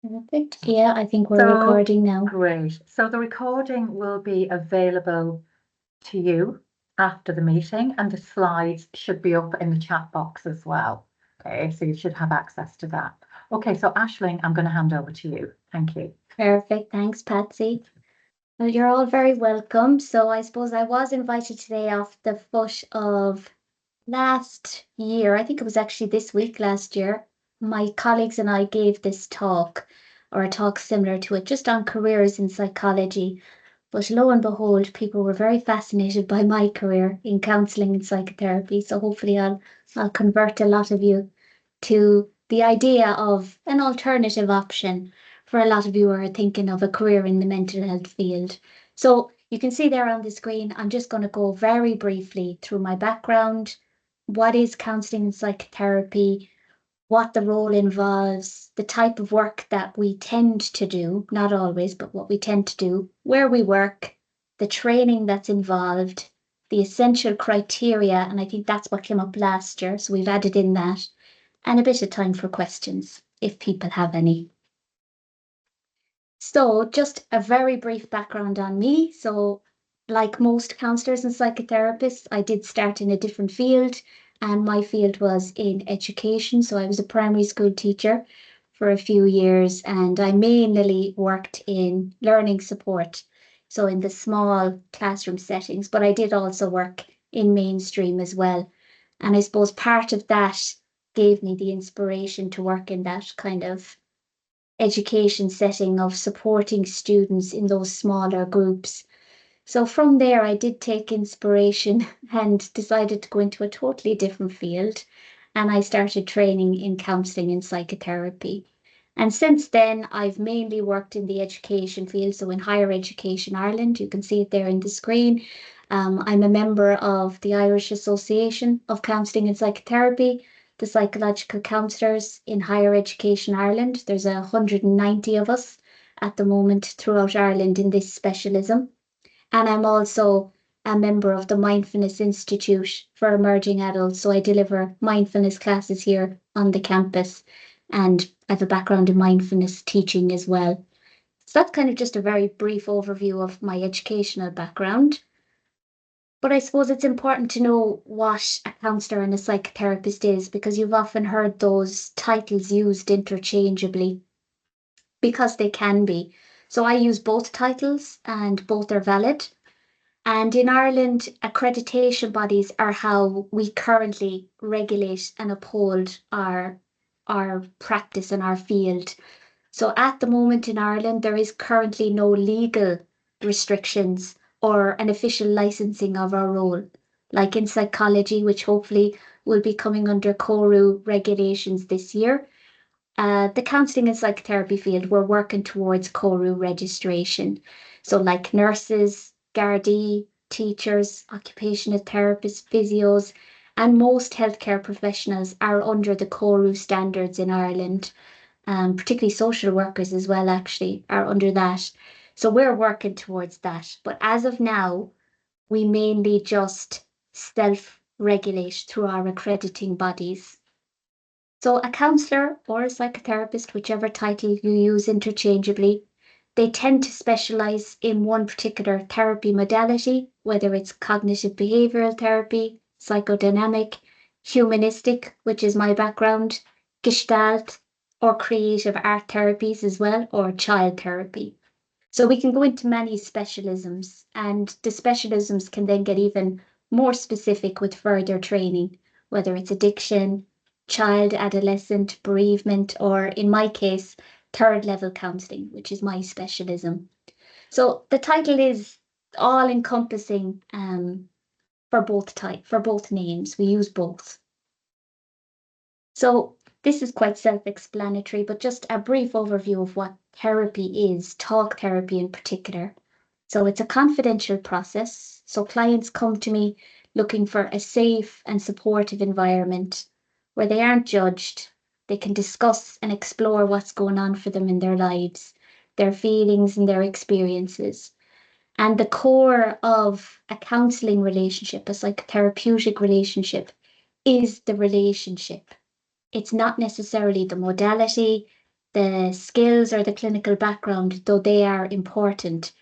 Perfect. Yeah, I think we're So recording now. great. So the recording will be available to you after the meeting, and the slides should be up in the chat box as well. Okay, so you should have access to that. Okay, so Aisling, I'm going to hand over to you. Thank you. Perfect. Thanks, Patsy. Well, you're all very welcome. So I suppose I was invited today off the foot of last year. I think it was actually this week last year. My colleagues and I gave this talk, or a talk similar to it, just on careers in psychology. But lo and behold, people were very fascinated by my career in counselling and psychotherapy. So hopefully I'll convert a lot of you to the idea of an alternative option for a lot of you who are thinking of a career in the mental health field. So you can see there on the screen, I'm just going to go very briefly through my background, what is counselling and psychotherapy, what the role involves, the type of work that we tend to do, not always, but what we tend to do, where we work, the training that's involved, the essential criteria, and I think that's what came up last year, so we've added in that, and a bit of time for questions if people have any. So, just a very brief background on me. So, like most counselors and psychotherapists, I did start in a different field, and my field was in education. So, I was a primary school teacher for a few years, and I mainly worked in learning support. So, in the small classroom settings, but I did also work in mainstream as well. And I suppose part of that gave me the inspiration to work in that kind of education setting of supporting students in those smaller groups. So from there, I did take inspiration and decided to go into a totally different field. And I started training in counselling and psychotherapy. And since then, I've mainly worked in the education field, so in higher education Ireland. You can see it there in the screen. I'm a member of the Irish Association of Counselling and Psychotherapy, the psychological counsellors in higher education Ireland. There's 190 of us at the moment throughout Ireland in this specialism. And I'm also a member of the Mindfulness Institute for Emerging Adults. So I deliver mindfulness classes here on the campus, and I have a background in mindfulness teaching as well. So that's kind of just a very brief overview of my educational background. But I suppose it's important to know what a counsellor and a psychotherapist is, because you've often heard those titles used interchangeably, because they can be. So I use both titles and both are valid. And in Ireland, accreditation bodies are how we currently regulate and uphold our practice in our field. So at the moment in Ireland, there is currently no legal restrictions or an official licensing of our role, like in psychology, which hopefully will be coming under CORU regulations this year. The counselling and psychotherapy field, we're working towards CORU registration. So, like nurses, Gardaí, teachers, occupational therapists, physios, and most healthcare professionals are under the CORU standards in Ireland. Particularly social workers as well, actually, are under that. So, we're working towards that. But as of now, we mainly just self regulate through our accrediting bodies. So, a counselor or a psychotherapist, whichever title you use interchangeably, they tend to specialize in one particular therapy modality, whether it's cognitive behavioral therapy, psychodynamic, humanistic, which is my background, gestalt, or creative art therapies as well, or child therapy. So we can go into many specialisms, and the specialisms can then get even more specific with further training, whether it's addiction, child, adolescent, bereavement, or in my case, third level counselling, which is my specialism. So the title is all encompassing for both names. We use both. So this is quite self-explanatory, but just a brief overview of what therapy is, talk therapy in particular. So it's a confidential process. So clients come to me looking for a safe and supportive environment where they aren't judged. They can discuss and explore what's going on for them in their lives, their feelings and their experiences. And the core of a counseling relationship, a psychotherapeutic relationship, is the relationship. It's not necessarily the modality, the skills or the clinical background, though they are important,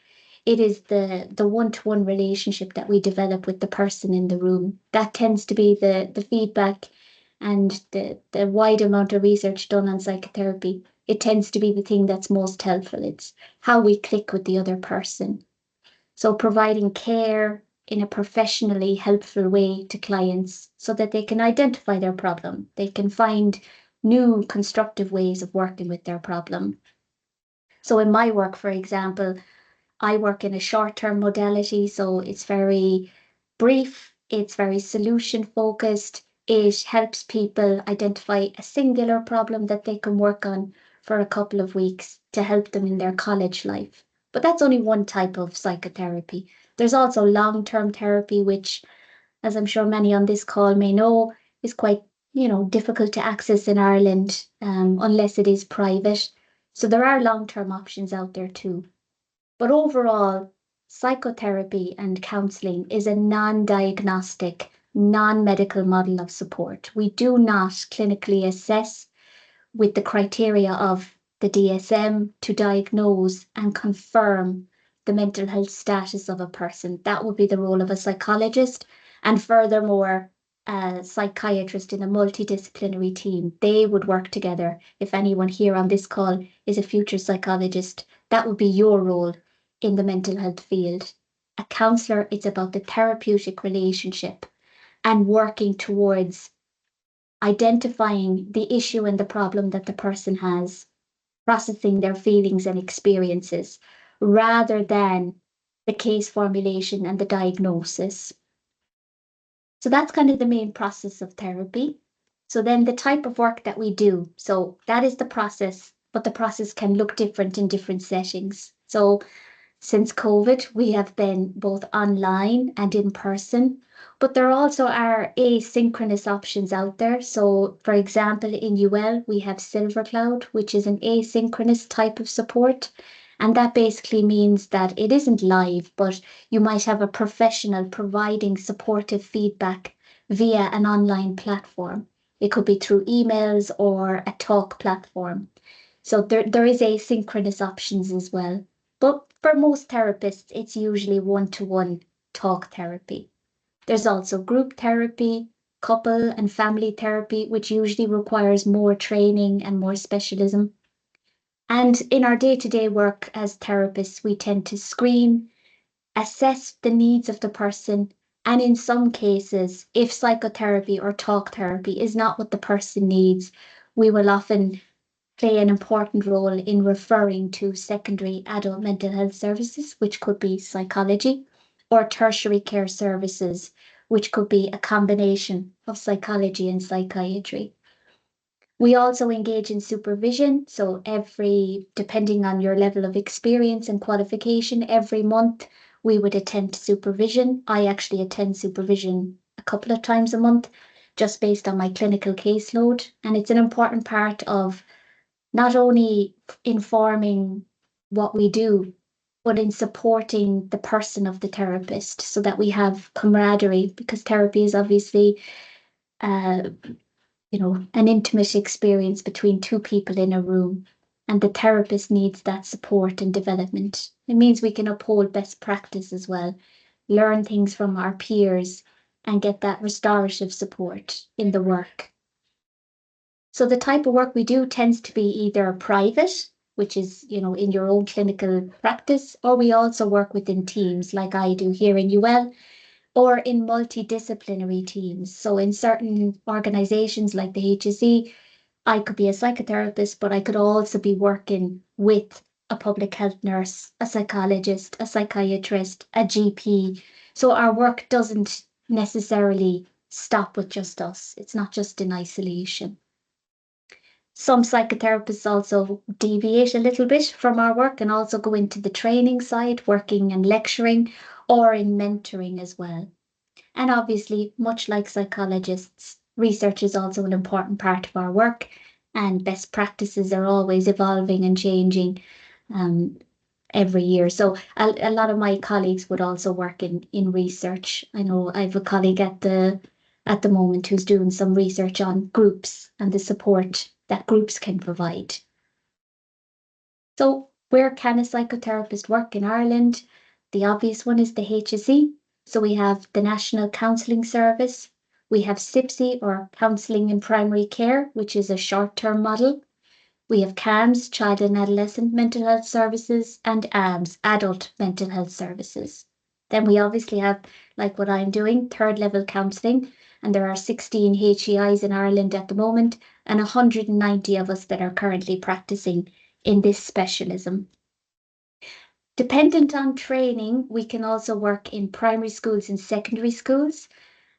it is the one-to-one relationship that we develop with the person in the room. That tends to be the feedback and the wide amount of research done on psychotherapy. It tends to be the thing that's most helpful. It's how we click with the other person. So providing care in a professionally helpful way to clients so that they can identify their problem. They can find new constructive ways of working with their problem. So in my work, for example, I work in a short-term modality, so it's very brief, it's very solution focused. It helps people identify a singular problem that they can work on for a couple of weeks to help them in their college life. But that's only one type of psychotherapy. There's also long-term therapy, which, as I'm sure many on this call may know, is quite, difficult to access in Ireland, unless it is private. So there are long-term options out there too. But overall, psychotherapy and counselling is a non-diagnostic, non-medical model of support. We do not clinically assess with the criteria of the DSM to diagnose and confirm the mental health status of a person. That would be the role of a psychologist, and furthermore, a psychiatrist in a multidisciplinary team. They would work together. If anyone here on this call is a future psychologist, that would be your role in the mental health field. A counsellor, it's about the therapeutic relationship and working towards identifying the issue and the problem that the person has, processing their feelings and experiences, rather than the case formulation and the diagnosis. So that's kind of the main process of therapy. So then the type of work that we do, so that is the process, but the process can look different in different settings. So since COVID, we have been both online and in person, but there also are asynchronous options out there. So, for example, in UL, we have Silver Cloud, which is an asynchronous type of support. And that basically means that it isn't live, but you might have a professional providing supportive feedback via an online platform. It could be through emails or a talk platform. So there is asynchronous options as well. But for most therapists, it's usually one-to-one talk therapy. There's also group therapy, couple and family therapy, which usually requires more training and more specialism. And in our day-to-day work as therapists, we tend to screen, assess the needs of the person, and in some cases, if psychotherapy or talk therapy is not what the person needs, we will often play an important role in referring to secondary adult mental health services, which could be psychology, or tertiary care services, which could be a combination of psychology and psychiatry. We also engage in supervision. So depending on your level of experience and qualification, every month we would attend supervision. I actually attend supervision a couple of times a month, just based on my clinical caseload. And it's an important part of not only informing what we do, but in supporting the person of the therapist so that we have camaraderie, because therapy is obviously, uh, an intimate experience between two people in a room, and the therapist needs that support and development. It means we can uphold best practice as well, learn things from our peers, and get that restorative support in the work. So the type of work we do tends to be either private, which is, in your own clinical practice, or we also work within teams like I do here in UL, or in multidisciplinary teams. So in certain organizations like the HSE, I could be a psychotherapist, but I could also be working with a public health nurse, a psychologist, a psychiatrist, a GP. So our work doesn't necessarily stop with just us. It's not just in isolation. Some psychotherapists also deviate a little bit from our work and also go into the training side, working and lecturing, or in mentoring as well. And obviously, much like psychologists, research is also an important part of our work, and best practices are always evolving and changing every year. So a lot of my colleagues would also work in research. I know I have a colleague at the moment who's doing some research on groups and the support that groups can provide. So where can a psychotherapist work in Ireland? The obvious one is the HSE. So we have the National Counselling Service. We have SIPSI, or Counselling in Primary Care, which is a short-term model. We have CAMS, Child and Adolescent Mental Health Services, and AMS, Adult Mental Health Services. Then we obviously have, like what I'm doing, third level counselling, and there are 16 HEIs in Ireland at the moment, and 190 of us that are currently practicing in this specialism. Dependent on training, we can also work in primary schools and secondary schools,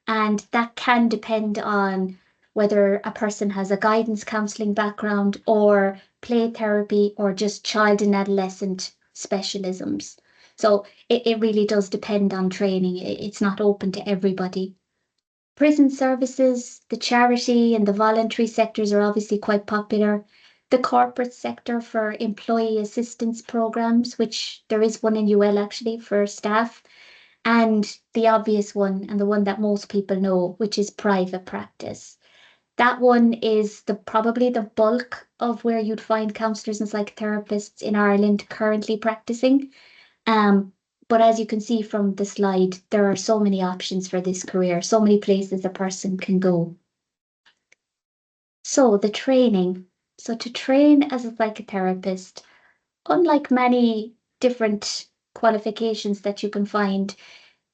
and that can depend on whether a person has a guidance counselling background or play therapy or just child and adolescent specialisms. So it really does depend on training. It's not open to everybody. Prison services, the charity and the voluntary sectors are obviously quite popular. The corporate sector for employee assistance programs, which there is one in UL actually for staff, and the obvious one and the one that most people know, which is private practice. That one is probably the bulk of where you'd find counsellors and psychotherapists in Ireland currently practicing. Um, but as you can see from the slide, there are so many options for this career, so many places a person can go. So the training. So to train as a psychotherapist, unlike many different qualifications that you can find,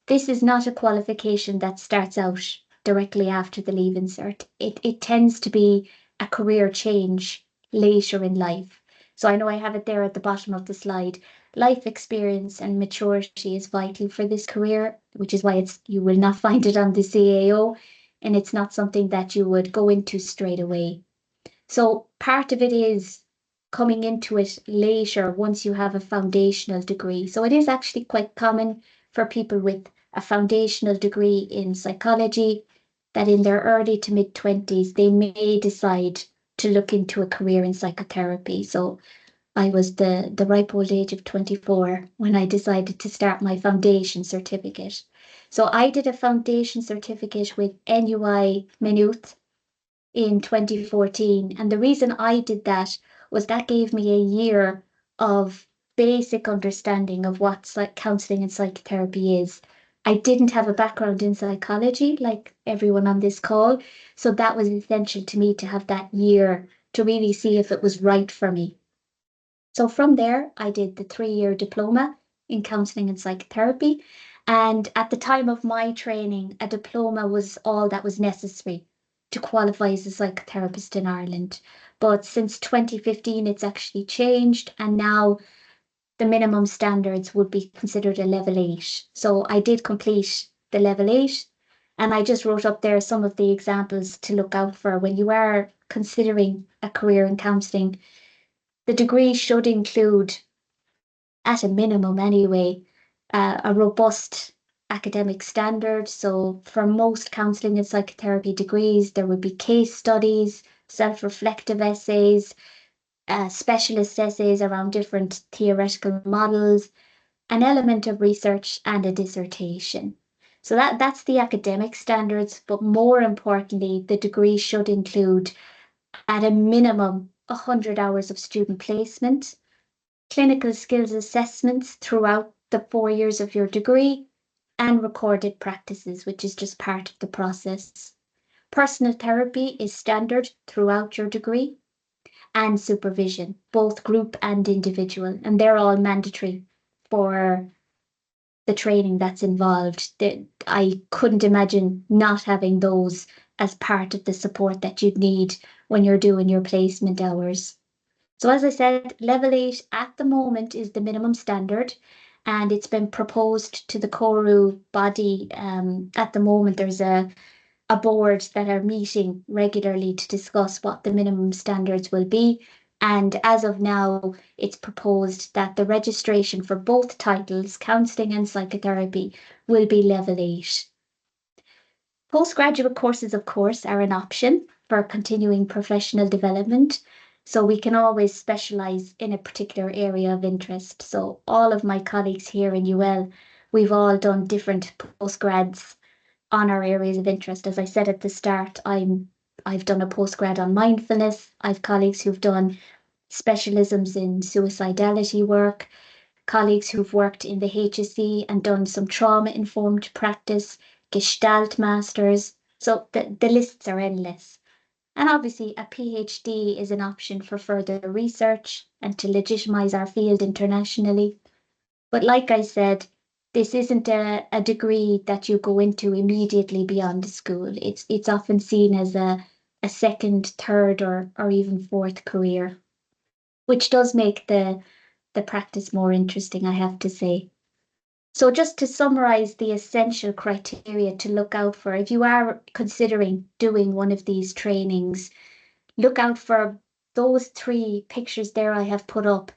this is not a qualification that starts out directly after the Leave Cert. It tends to be a career change later in life. So I know I have it there at the bottom of the slide. Life experience and maturity is vital for this career, which is why you will not find it on the CAO, and it's not something that you would go into straight away. So part of it is coming into it later once you have a foundational degree. So it is actually quite common for people with a foundational degree in psychology that in their early to mid 20s, they may decide to look into a career in psychotherapy. So I was the ripe old age of 24 when I decided to start my foundation certificate. So I did a foundation certificate with NUI Maynooth in 2014. And the reason I did that was that gave me a year of basic understanding of what counseling and psychotherapy is. I didn't have a background in psychology like everyone on this call, so that was essential to me to have that year to really see if it was right for me. So from there, I did the 3-year diploma in counseling and psychotherapy. And at the time of my training, a diploma was all that was necessary to qualify as a psychotherapist in Ireland. But since 2015, it's actually changed. And now the minimum standards would be considered a level 8. So I did complete the level 8. And I just wrote up there some of the examples to look out for when you are considering a career in counseling. The degree should include, at a minimum anyway, a robust academic standard. So for most counselling and psychotherapy degrees, there would be case studies, self-reflective essays, specialist essays around different theoretical models, an element of research, and a dissertation. So that's the academic standards, but more importantly, the degree should include, at a minimum, 100 hours of student placement, clinical skills assessments throughout the 4 years of your degree, and recorded practices, which is just part of the process. Personal therapy is standard throughout your degree, and supervision, both group and individual, and they're all mandatory for the training that's involved. I couldn't imagine not having those as part of the support that you'd need when you're doing your placement hours. So as I said, level 8 at the moment is the minimum standard, and it's been proposed to the CORU body. At the moment, there's a board that are meeting regularly to discuss what the minimum standards will be. And as of now, it's proposed that the registration for both titles, counselling and psychotherapy, will be level 8. Postgraduate courses, of course, are an option for continuing professional development. So we can always specialise in a particular area of interest. So all of my colleagues here in UL, we've all done different postgrads on our areas of interest. As I said at the start, I've done a postgrad on mindfulness. I've colleagues who've done specialisms in suicidality work, colleagues who've worked in the HSE and done some trauma-informed practice, Gestalt masters. So the lists are endless. And obviously, a PhD is an option for further research and to legitimize our field internationally. But like I said, this isn't a degree that you go into immediately beyond school. It's often seen as a second, third, or even fourth career, which does make the practice more interesting, I have to say. So just to summarize the essential criteria to look out for, if you are considering doing one of these trainings, look out for those three pictures there I have put up.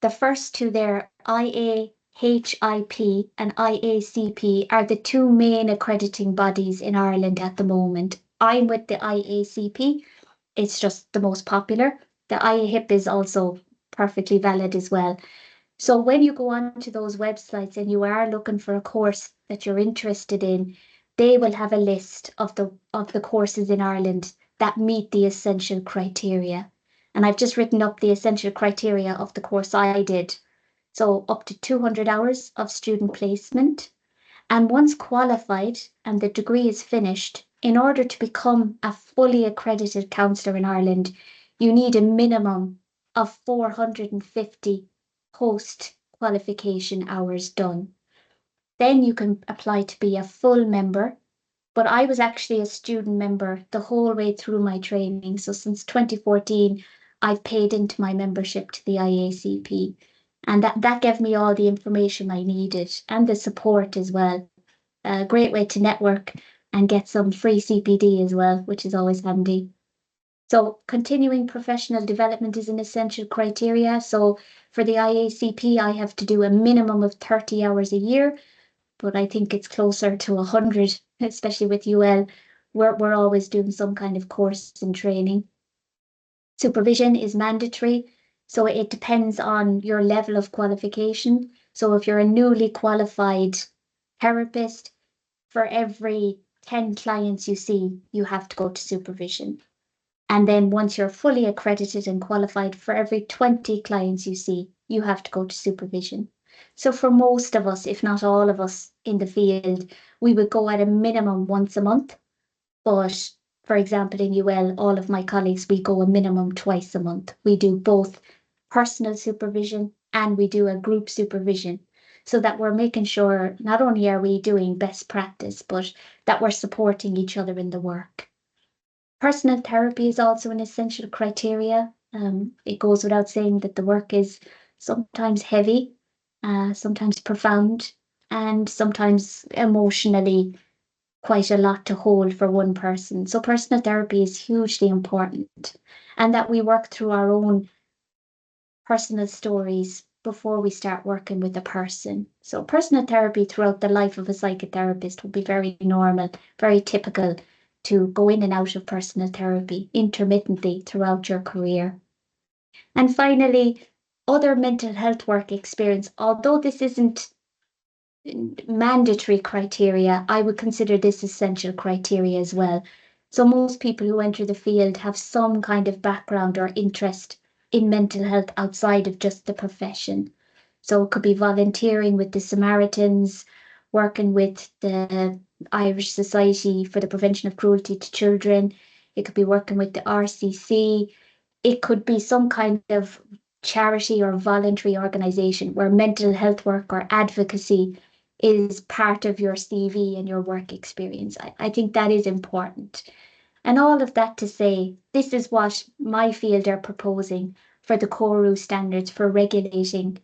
The first two there, IAHIP and IACP, are the two main accrediting bodies in Ireland at the moment. I'm with the IACP, it's just the most popular. The IAHIP is also perfectly valid as well. So when you go onto those websites and you are looking for a course that you're interested in, they will have a list of the courses in Ireland that meet the essential criteria. And I've just written up the essential criteria of the course I did. So up to 200 hours of student placement. And once qualified and the degree is finished, in order to become a fully accredited counsellor in Ireland, you need a minimum of 450 post qualification hours done. Then you can apply to be a full member. But I was actually a student member the whole way through my training. So since 2014, I've paid into my membership to the IACP. And that gave me all the information I needed and the support as well. A great way to network and get some free CPD as well, which is always handy. So continuing professional development is an essential criteria. So for the IACP, I have to do a minimum of 30 hours a year, but I think it's closer to 100, especially with UL. We're always doing some kind of course and training. Supervision is mandatory, so it depends on your level of qualification. So if you're a newly qualified therapist, for every 10 clients you see, you have to go to supervision. And then once you're fully accredited and qualified, for every 20 clients you see, you have to go to supervision. So for most of us, if not all of us in the field, we would go at a minimum once a month. But for example, in UL, all of my colleagues, we go a minimum twice a month. We do both personal supervision and we do a group supervision so that we're making sure not only are we doing best practice, but that we're supporting each other in the work. Personal therapy is also an essential criteria. It goes without saying that the work is sometimes heavy, sometimes profound, and sometimes emotionally quite a lot to hold for one person. So personal therapy is hugely important, and that we work through our own personal stories before we start working with a person. So personal therapy throughout the life of a psychotherapist will be very normal, very typical to go in and out of personal therapy intermittently throughout your career. And finally, other mental health work experience, although this isn't mandatory criteria, I would consider this essential criteria as well. So most people who enter the field have some kind of background or interest in mental health outside of just the profession. So it could be volunteering with the Samaritans, working with the Irish Society for the Prevention of Cruelty to Children. It could be working with the RCC. It could be some kind of charity or voluntary organization where mental health work or advocacy is part of your CV and your work experience. I think that is important. And all of that to say, this is what my field are proposing for the CORU standards for regulating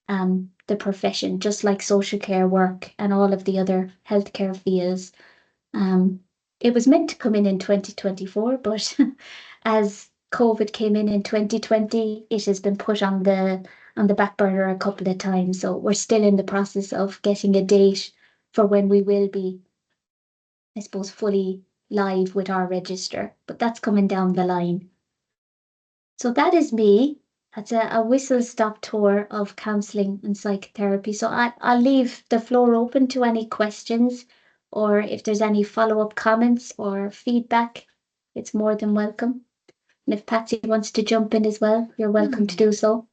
the profession, just like social care work and all of the other healthcare fields. Um, it was meant to come in 2024, but as COVID came in 2020, it has been put on the back burner a couple of times. So we're still in the process of getting a date for when we will be, I suppose, fully live with our register, but that's coming down the line. So that is me. That's a whistle-stop tour of counselling and psychotherapy. So I'll leave the floor open to any questions, or if there's any follow-up comments or feedback, it's more than welcome. And if Patsy wants to jump in as well, you're welcome to do so.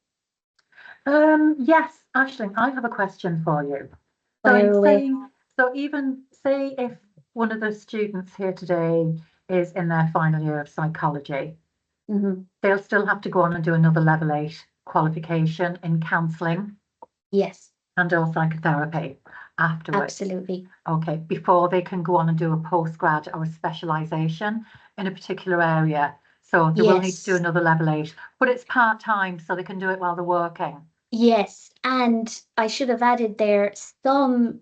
Yes, Aisling, I have a question for you. So Fire you're away. saying, so even say if one of the students here today is in their final year of psychology, they'll still have to go on and do another level 8 qualification in counselling Yes, and or psychotherapy afterwards. absolutely. Okay, before they can go on and do a postgrad or a specialisation in a particular area. So they will need to do Yes, another level 8, but it's part-time, so they can do it while they're working. yes. And I should have added there, some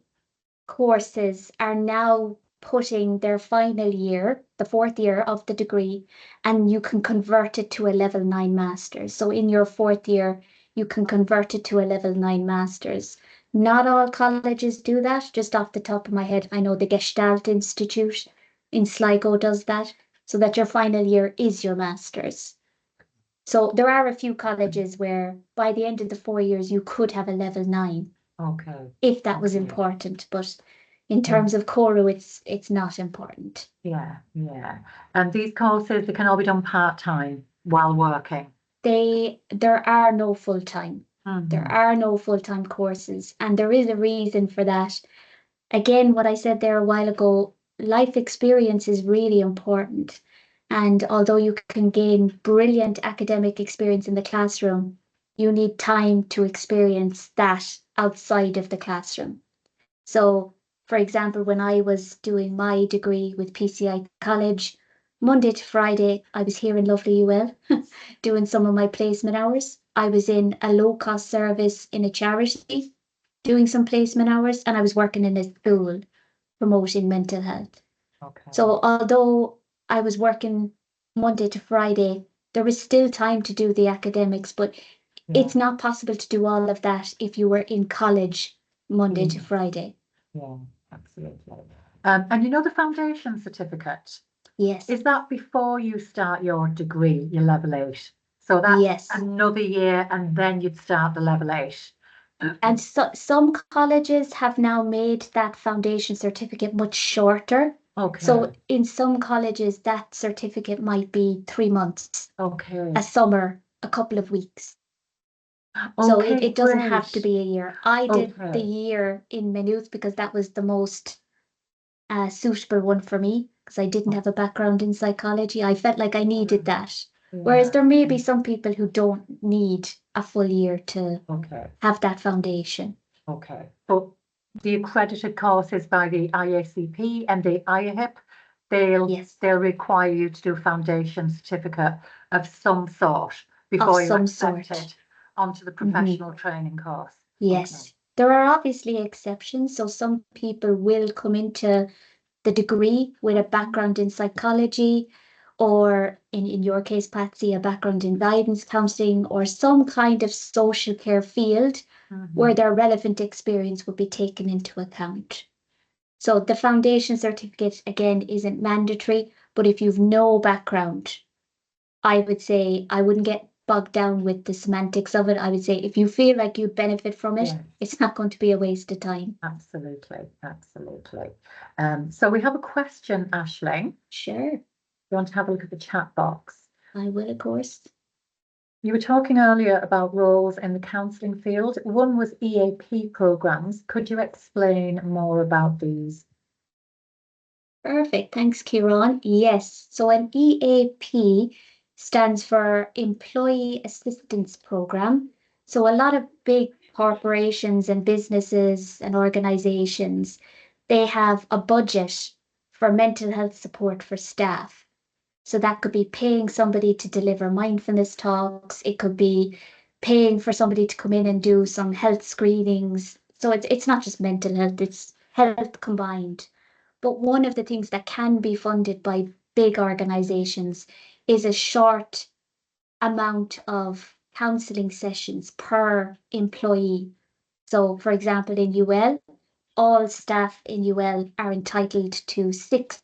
courses are now putting their final year, the fourth year of the degree, and you can convert it to a level 9 master's. So in your fourth year, you can convert it to a level 9 master's. Not all colleges do that. Just off the top of my head, I know the Gestalt Institute in Sligo does that, so that your final year is your master's. So there are a few colleges where by the end of the 4 years, you could have a level 9 Okay, if that was okay. important. But in terms of Coro, it's not important. Yeah, yeah. And these courses, they can all be done part-time while working. There are no full-time. There Mhm. are no full-time courses, and there is a reason for that. Again, what I said there a while ago, life experience is really important. And although you can gain brilliant academic experience in the classroom, you need time to experience that outside of the classroom. So, for example, when I was doing my degree with PCI College, Monday to Friday, I was here in lovely UL doing some of my placement hours. I was in a low cost service in a charity doing some placement hours, and I was working in a school promoting mental health. Okay. So, although I was working Monday to Friday, there was still time to do the academics, but it's Yeah, not possible to do all of that if you were in college Monday to yeah, Friday. yeah, absolutely. And you know the foundation certificate, Yes, is that before you start your degree, your level 8? So that's yes. another year and then you'd start the level 8. And so, some colleges have now made that foundation certificate much shorter. So Okay, in some colleges, that certificate might be 3 months, okay, a summer, a couple of weeks. So it, okay, it doesn't have to great. be a year. I did the Okay, year in Maynooth because that was the most suitable one for me because I didn't have a background in psychology. I felt like I needed that. Whereas yeah, there may be some people who don't need a full year to okay. have that foundation. Okay, but the accredited courses by the IACP and the IAHIP, they'll Yes, they'll require you to do a foundation certificate of some sort of before you're some sort. accepted onto the Hmm. professional training course. Okay. Yes, there are obviously exceptions. So some people will come into the degree with a background in psychology, or in your case, Patsy, a background in guidance counseling, or some kind of social care field where Mhm. their relevant experience would be taken into account. So the foundation certificate, again, isn't mandatory, but if you've no background, I would say I wouldn't get bogged down with the semantics of it. I would say if you feel like you'd benefit from it, Yes, it's not going to be a waste of time. absolutely, absolutely. So we have a question, Aisling. Sure, You want to have a look at the chat box? I will, of course. You were talking earlier about roles in the counselling field. One was EAP programs. Could you explain more about these? Perfect. Thanks, Kieran. Yes. So an EAP stands for Employee Assistance Program. So a lot of big corporations and businesses and organizations, they have a budget for mental health support for staff. So that could be paying somebody to deliver mindfulness talks. It could be paying for somebody to come in and do some health screenings. So it's not just mental health, it's health combined. But one of the things that can be funded by big organizations is a short amount of counseling sessions per employee. So, for example, in UL, all staff in UL are entitled to 6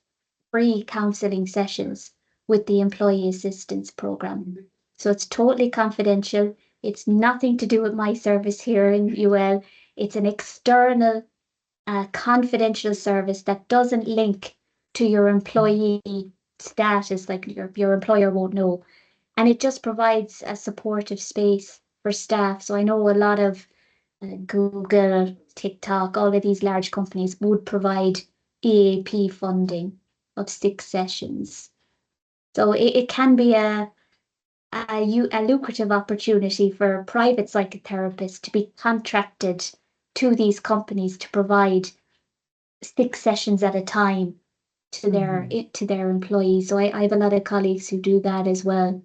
free counseling sessions with the Employee Assistance Program. So it's totally confidential. It's nothing to do with my service here in UL. It's an external confidential service that doesn't link to your employee status, like your employer won't know. And it just provides a supportive space for staff. So I know a lot of Google, TikTok, all of these large companies would provide EAP funding of 6 sessions. So it can be a lucrative opportunity for private psychotherapists to be contracted to these companies to provide 6 sessions at a time to their employees. So I have a lot of colleagues who do that as well.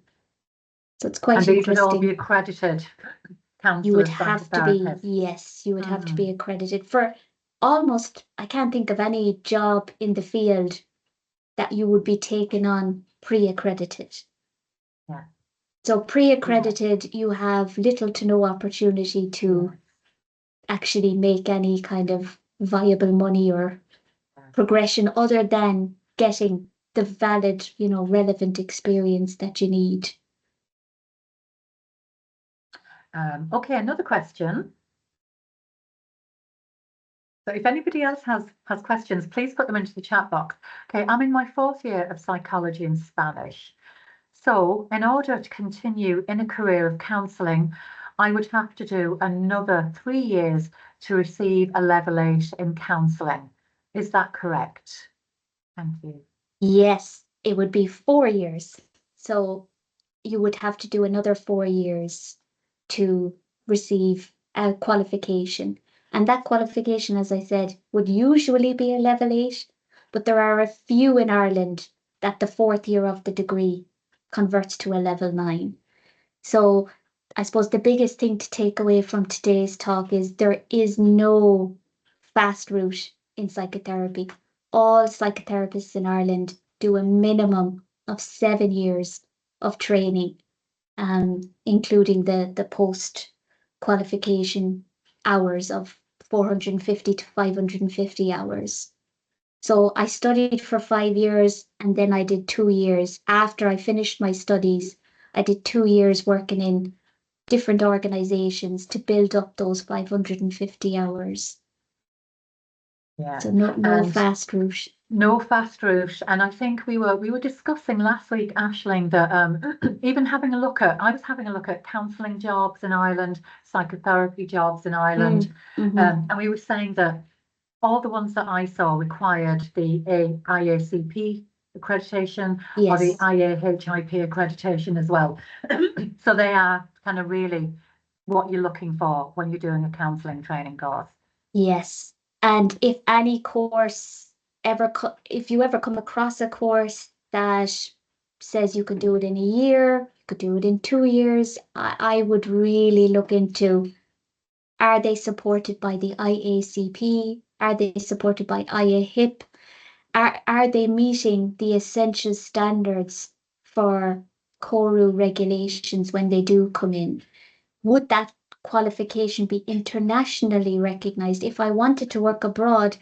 So it's quite And these would all be interesting. accredited You would counsellors, have to be, psychotherapists. yes, you would have to be accredited for almost, I can't think of any job in the field that you would be taken on pre-accredited. Yeah. So pre-accredited, you have little to no opportunity to actually make any kind of viable money or progression other than getting the valid, relevant experience that you need. Okay, another question. So if anybody else has questions, please put them into the chat box. Okay, I'm in my 4th year of psychology and Spanish. So in order to continue in a career of counselling, I would have to do another 3 years to receive a level 8 in counselling. Is that correct? Thank you. Yes, it would be 4 years. So you would have to do another 4 years to receive a qualification. And that qualification, as I said, would usually be a level 8, but there are a few in Ireland that the 4th year of the degree converts to a level 9. So I suppose the biggest thing to take away from today's talk is there is no fast route in psychotherapy. All psychotherapists in Ireland do a minimum of 7 years of training, including the post qualification hours of 450 to 550 hours. So I studied for 5 years and then I did 2 years. After I finished my studies, I did 2 years working in different organizations to build up those 550 hours. Yeah. So no fast route. No fast route. And I think we were discussing last week, Aisling, that even I was having a look at counselling jobs in Ireland, psychotherapy jobs in Ireland. And we were saying that all the ones that I saw required the IACP accreditation or the Yes. IAHIP accreditation as well. So they are kind of really what you're looking for when you're doing a counselling training course. Yes. And if any course if you ever come across a course that says you could do it in a year, you could do it in 2 years, I would really look into, are they supported by the IACP? Are they supported by IAHIP? Are they meeting the essential standards for CORU regulations when they do come in? Would that qualification be internationally recognized? If I wanted to work abroad,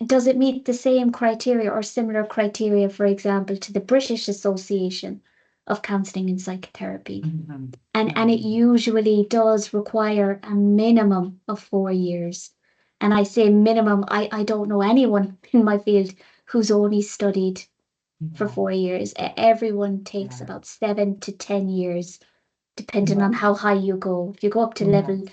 does it meet the same criteria or similar criteria, for example, to the British Association of Counselling and Psychotherapy? And it usually does require a minimum of 4 years. And I say minimum, I don't know anyone in my field who's only studied for 4 years. Everyone takes about 7 to 10 years, depending on how high you go. If you go up to level,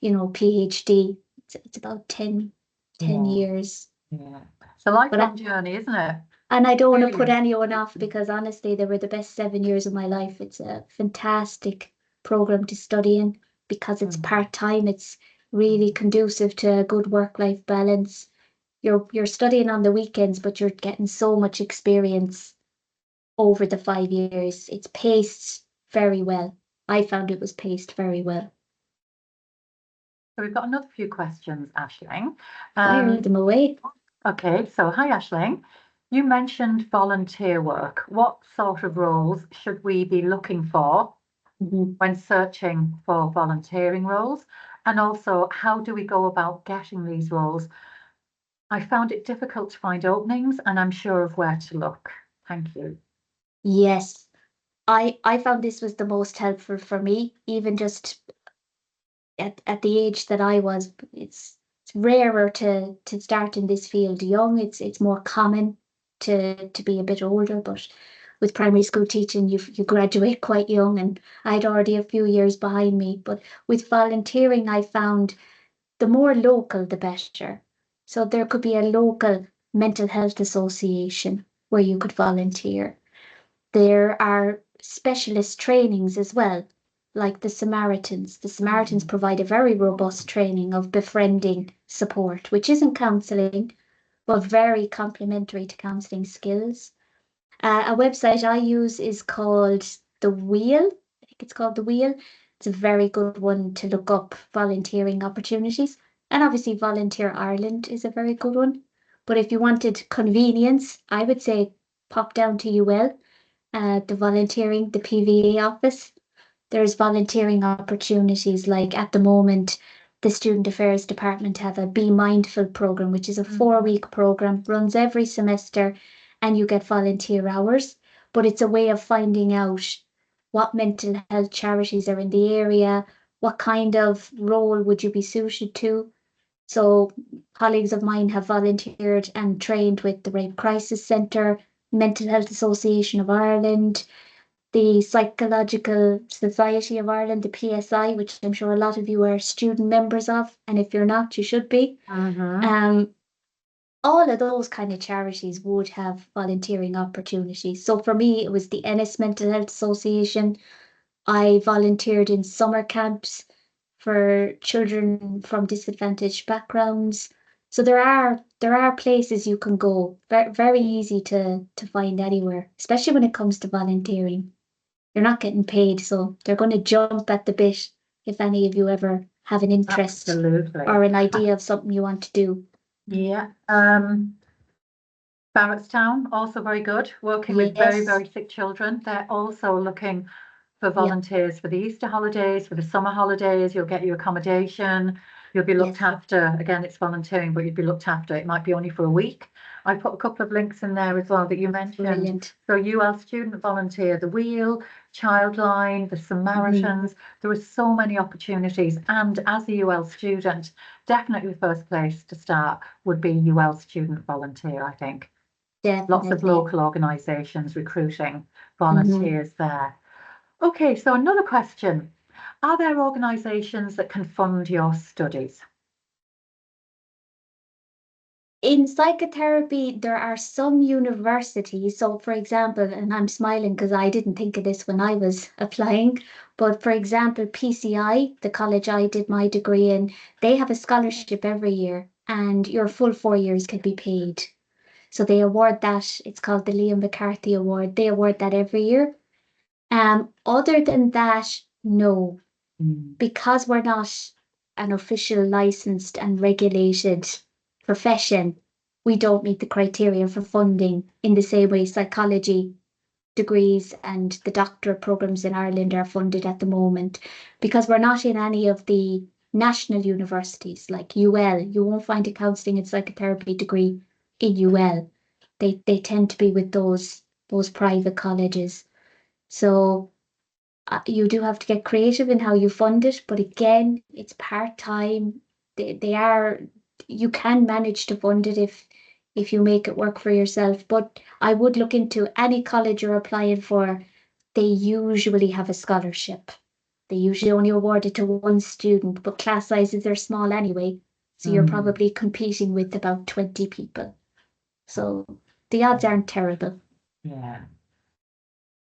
PhD, it's about 10 years. Yeah. It's a lifelong journey, isn't it? And I don't want to put anyone off because honestly, they were the best 7 years of my life. It's a fantastic program to study in because it's part-time. It's really conducive to a good work-life balance. You're studying on the weekends, but you're getting so much experience over the 5 years. It's paced very well. I found it was paced very well. So we've got another few questions, Aisling. Fire them away. Okay, so hi, Aisling. You mentioned volunteer work. What sort of roles should we be looking for when searching for volunteering roles? And also, how do we go about getting these roles? I found it difficult to find openings, and I'm sure of where to look. Thank you. Yes, I found this was the most helpful for me, even just at the age that I was. It's rarer to start in this field young. It's more common to be a bit older, but with primary school teaching, you graduate quite young, and I'd already a few years behind me. But with volunteering, I found the more local, the better. So there could be a local mental health association where you could volunteer. There are specialist trainings as well, like the Samaritans. The Samaritans provide a very robust training of befriending support, which isn't counselling, but very complementary to counselling skills. A website I use is called The Wheel. I think it's called The Wheel. It's a very good one to look up volunteering opportunities. And obviously, Volunteer Ireland is a very good one. But if you wanted convenience, I would say pop down to UL, the volunteering, the PVA office. There's volunteering opportunities, like at the moment, the Student Affairs Department have a Be Mindful program, which is a 4-week program, runs every semester, and you get volunteer hours. But it's a way of finding out what mental health charities are in the area, what kind of role would you be suited to. So colleagues of mine have volunteered and trained with the Rape Crisis Centre, Mental Health Association of Ireland, the Psychological Society of Ireland, the PSI, which I'm sure a lot of you are student members of, and if you're not, you should be. All of those kind of charities would have volunteering opportunities. So for me, it was the Ennis Mental Health Association. I volunteered in summer camps for children from disadvantaged backgrounds. So there are places you can go. Very easy to find anywhere, especially when it comes to volunteering. You're not getting paid, so they're going to jump at the bit if any of you ever have an interest Absolutely. or an idea of something you want to do. Yeah. Barrettstown, also very good, working with very, Yes. very sick children. They're also looking for Yep. volunteers for the Easter holidays, for the summer holidays. You'll get your accommodation. You'll be looked Yes. after. Again, it's volunteering, but you'd be looked after. It might be only for a week. I put a couple of links in there as well that you mentioned. Brilliant. So UL Student Volunteer, the Wheel, Childline, the Samaritans. There are so many opportunities. And as a UL student, definitely the first place to start would be UL Student Volunteer, I think. Lots of Definitely. local organisations recruiting volunteers there. Okay, so another question. Are there organisations that can fund your studies? In psychotherapy, there are some universities. So, for example, and I'm smiling because I didn't think of this when I was applying, but for example, PCI, the college I did my degree in, they have a scholarship every year, and your full 4 years can be paid. So they award that. It's called the Liam McCarthy Award. They award that every year. Other than that, no, because we're not an official licensed and regulated profession, we don't meet the criteria for funding in the same way psychology degrees and the doctorate programs in Ireland are funded at the moment. Because we're not in any of the national universities like UL, you won't find a counselling and psychotherapy degree in UL. They tend to be with those private colleges. So you do have to get creative in how you fund it, but again, it's part-time. They are, you can manage to fund it if you make it work for yourself. But I would look into any college you're applying for. They usually have a scholarship. They usually only award it to one student, but class sizes are small anyway. So you're probably competing with about 20 people. So the odds aren't terrible. Yeah.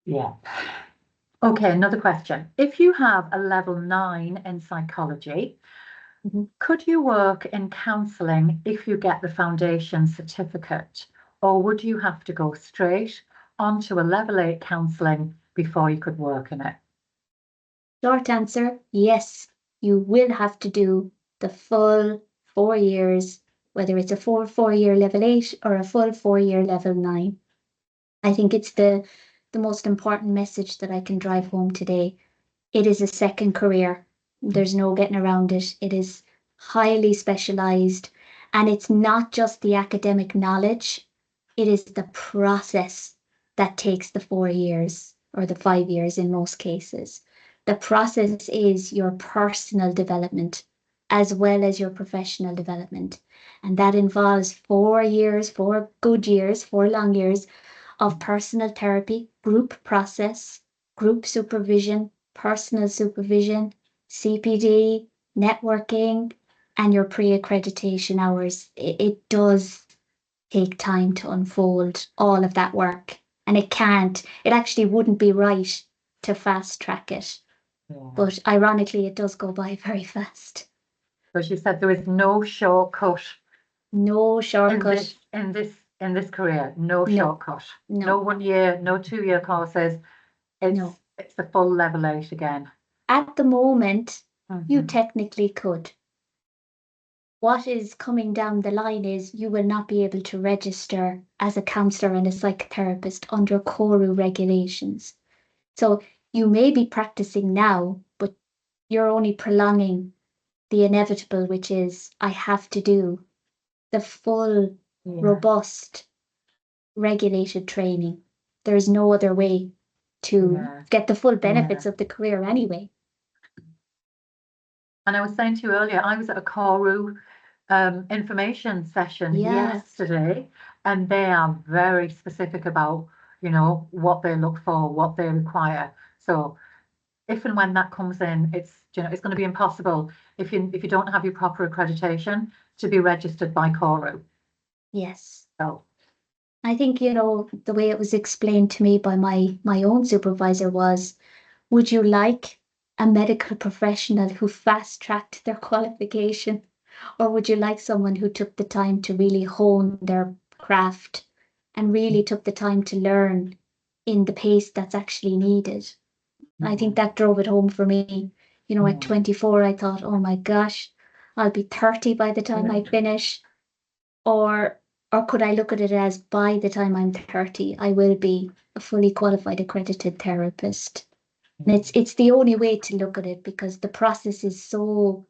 Yeah. Okay, another question. If you have a level 9 in psychology, could you work in counselling if you get the foundation certificate, or would you have to go straight onto a level 8 counselling before you could work in it? Short answer, yes, you will have to do the full 4 years, whether it's a full 4-year level 8 or a full 4-year level 9. I think it's the most important message that I can drive home today. It is a second career. There's no getting around it. It is highly specialized, and it's not just the academic knowledge, it is the process that takes the 4 years or the 5 years in most cases. The process is your personal development as well as your professional development. And that involves 4 years, 4 good years, 4 long years of personal therapy, group process, group supervision, personal supervision, CPD, networking, and your pre-accreditation hours. It does take time to unfold all of that work. And it actually wouldn't be right to fast track it. Yeah. But ironically, it does go by very fast. So she said there is no shortcut No in shortcut. this career. No No, shortcut. No no, 1 year, no 2 year courses. no. It's the full level 8 again. At the moment, you Mhm. technically could. What is coming down the line is you will not be able to register as a counsellor and a psychotherapist under CORU regulations. So you may be practicing now, but you're only prolonging the inevitable, which is I have to do the full, Yeah. robust, regulated training. There's no other way to Yeah. get the full Yeah. benefits of the career anyway. And I was saying to you earlier, I was at a CORU information session Yeah. yesterday, and they are very specific about, what they look for, what they require. So if and when that comes in, it's going to be impossible if you don't have your proper accreditation to be registered by CORU. Yes. So I think, the way it was explained to me by my own supervisor was, would you like a medical professional who fast-tracked their qualification, or would you like someone who took the time to really hone their craft and really took the time to learn in the pace that's actually needed? I think that drove it home for me. At 24, I thought, oh my gosh, I'll be 30 by the time I finish. Or could I look at it as by the time I'm 30, I will be a fully qualified accredited therapist. And it's the only way to look at it because the process is so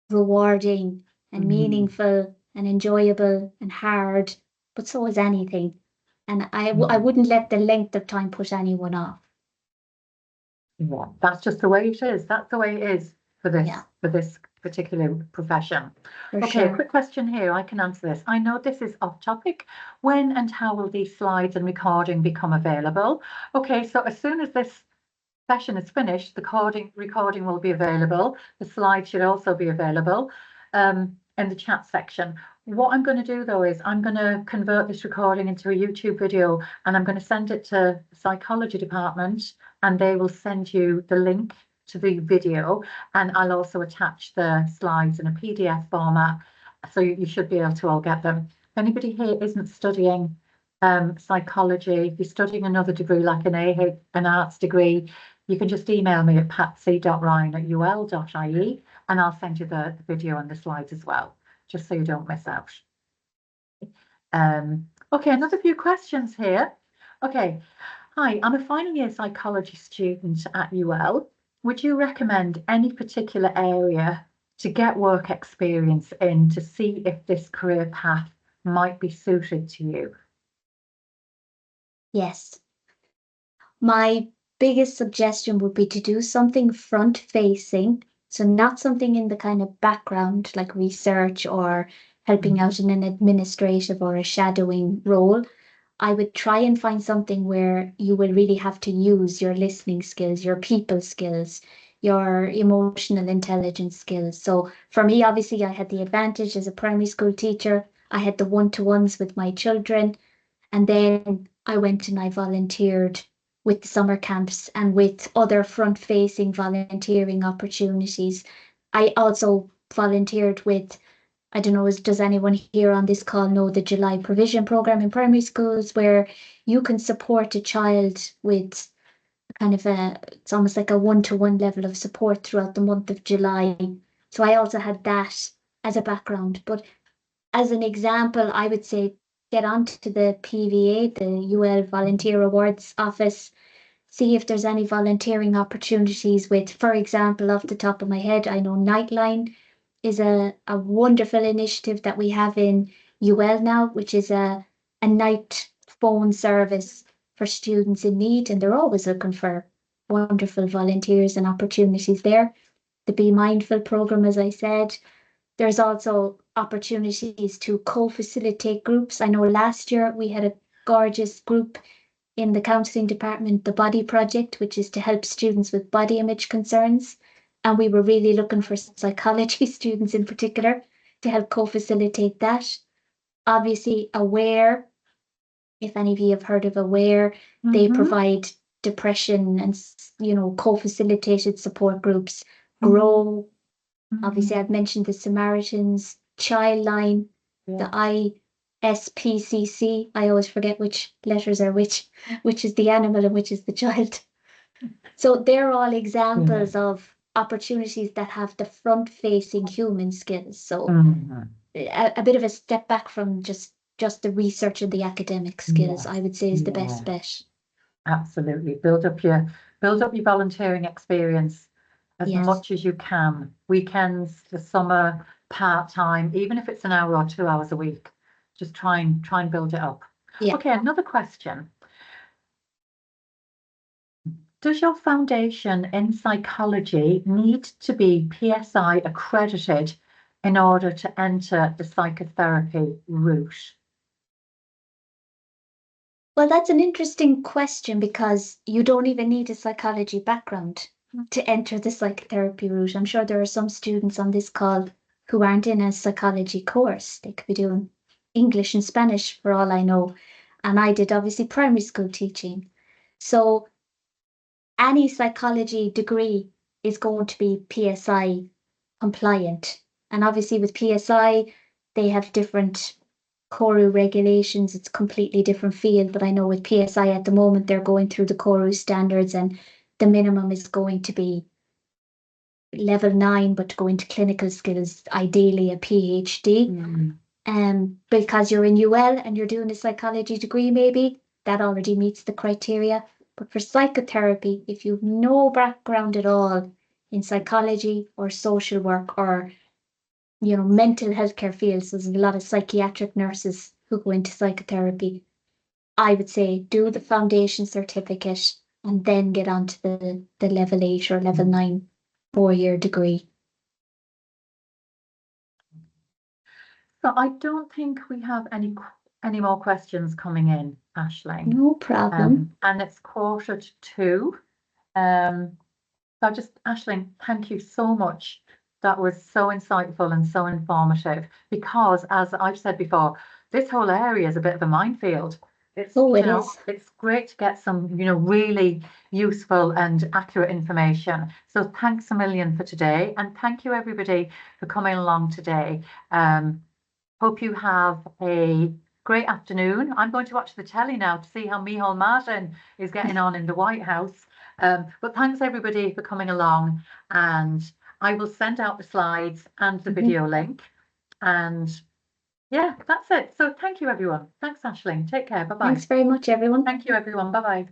rewarding and meaningful and enjoyable and hard, but so is anything. And I wouldn't let the length of time put anyone off. yeah, that's just the way it is. That's the way it is for this Yeah. for this particular profession. For Okay, sure. quick question here. I can answer this. I know this is off topic. When and how will these slides and recording become available? Okay, so as soon as this session is finished, the recording will be available. The slides should also be available in the chat section. What I'm going to do though is I'm going to convert this recording into a YouTube video, and I'm going to send it to the psychology department, and they will send you the link to the video, and I'll also attach the slides in a PDF format, so you should be able to all get them. If anybody here isn't studying psychology, if you're studying another degree like an arts degree, you can just email me at patsy.ryan@ul.ie, and I'll send you the video and the slides as well, just so you don't miss out. Okay, another few questions here. Okay, hi, I'm a final year psychology student at UL. Would you recommend any particular area to get work experience in to see if this career path might be suited to you? Yes. My biggest suggestion would be to do something front facing. So not something in the kind of background like research or helping out in an administrative or a shadowing role. I would try and find something where you will really have to use your listening skills, your people skills, your emotional intelligence skills. So for me, obviously, I had the advantage as a primary school teacher. I had the one-to-ones with my children. And then I went and I volunteered with the summer camps and with other front-facing volunteering opportunities. I also volunteered with, I don't know, does anyone here on this call know the July provision program in primary schools where you can support a child with kind of it's almost like a one-to-one level of support throughout the month of July. So I also had that as a background. But as an example, I would say get onto the PVA, the UL Volunteer Awards office, see if there's any volunteering opportunities with, for example, off the top of my head, I know Nightline is a wonderful initiative that we have in UL now, which is a night phone service for students in need, and they're always looking for wonderful volunteers and opportunities there. The Be Mindful program, as I said, there's also opportunities to co-facilitate groups. I know last year we had gorgeous group in the counselling department, the Body Project, which is to help students with body image concerns. And we were really looking for psychology students in particular to help co-facilitate that. Obviously, Aware, if any of you have heard of Aware, they provide depression and, co-facilitated support groups. Grow, obviously I've mentioned the Samaritans, Childline, the ISPCC. I always forget which letters are which is the animal and which is the child. So they're all examples of opportunities that have the front-facing human skills. So a bit of a step back from just the research and the academic skills, I would say, is the best bet. Absolutely. Build up your volunteering experience as much as you can. Weekends, the summer, part-time, even if it's an hour or 2 hours a week, just try and build it up. Okay, another question. Does your foundation in psychology need to be PSI accredited in order to enter the psychotherapy route? Well, that's an interesting question because you don't even need a psychology background to enter the psychotherapy route. I'm sure there are some students on this call who aren't in a psychology course. They could be doing English and Spanish for all I know. And I did obviously primary school teaching. So any psychology degree is going to be PSI compliant. And obviously with PSI, they have different CORU regulations. It's a completely different field, but I know with PSI at the moment, they're going through the CORU standards and the minimum is going to be level 9, but to go into clinical skills, ideally a PhD. Because you're in UL and you're doing a psychology degree, maybe that already meets the criteria. But for psychotherapy, if you've no background at all in psychology or social work or mental health care fields, there's a lot of psychiatric nurses who go into psychotherapy. I would say do the foundation certificate and then get onto the level 8 or level 9 4-year degree. So I don't think we have any more questions coming in, Aisling. No problem. And it's 1:45. So Aisling, thank you so much. That was so insightful and so informative because, as I've said before, this whole area is a bit of a minefield. It's great to get some, really useful and accurate information. So thanks a million for today. And thank you everybody for coming along today. Hope you have a great afternoon. I'm going to watch the telly now to see how Micheál Martin is getting on in the White House. But thanks everybody for coming along, and I will send out the slides and the video link. And yeah, that's it. So thank you everyone. Thanks Aisling. Take care. Bye-bye. Thanks very much everyone. Thank you everyone. Bye-bye.